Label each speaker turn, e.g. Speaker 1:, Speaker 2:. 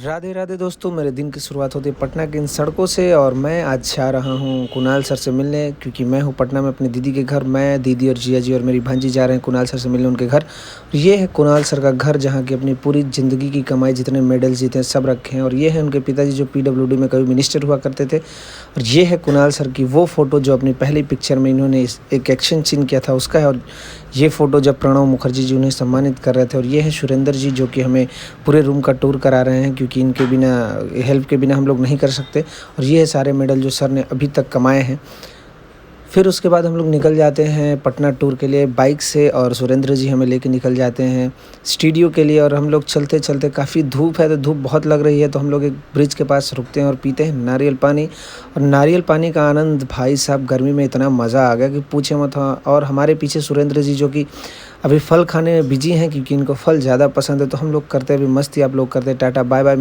Speaker 1: राधे राधे दोस्तों, मेरे दिन की शुरुआत होती है पटना की इन सड़कों से और मैं आज जा रहा हूँ कुणाल सर से मिलने, क्योंकि मैं हूँ पटना में अपनी दीदी के घर। मैं, दीदी और जिया जी और मेरी भांजी जा रहे हैं कुणाल सर से मिलने उनके घर। ये है कुणाल सर का घर, जहाँ की अपनी पूरी ज़िंदगी की कमाई, जितने मेडल्स जीते हैं सब रखे हैं। और ये है उनके पिताजी जो पीडब्ल्यूडी में कभी मिनिस्टर हुआ करते थे। और ये है कुणाल सर की वो फ़ोटो जो अपनी पहली पिक्चर में इन्होंने एक एक्शन सीन किया था उसका है। और ये फ़ोटो जब प्रणब मुखर्जी जी उन्हें सम्मानित कर रहे थे। और ये है सुरेंद्र जी, जो कि हमें पूरे रूम का टूर करा रहे हैं, क्योंकि इनके बिना, हेल्प के बिना हम लोग नहीं कर सकते। और ये है सारे मेडल जो सर ने अभी तक कमाए हैं। फिर उसके बाद हम लोग निकल जाते हैं पटना टूर के लिए बाइक से, और सुरेंद्र जी हमें लेके निकल जाते हैं स्टूडियो के लिए। और हम लोग चलते चलते, काफ़ी धूप है तो धूप बहुत लग रही है, तो हम लोग एक ब्रिज के पास रुकते हैं और पीते हैं नारियल पानी। और नारियल पानी का आनंद, भाई साहब, गर्मी में इतना मज़ा आ गया कि पूछे मत। हाँ, और हमारे पीछे सुरेंद्र जी, जो कि अभी फल खाने में बिजी हैं, क्योंकि इनको फल ज़्यादा पसंद है। तो हम लोग करते हैं अभी मस्ती, आप लोग करते हैं टाटा बाय बाय।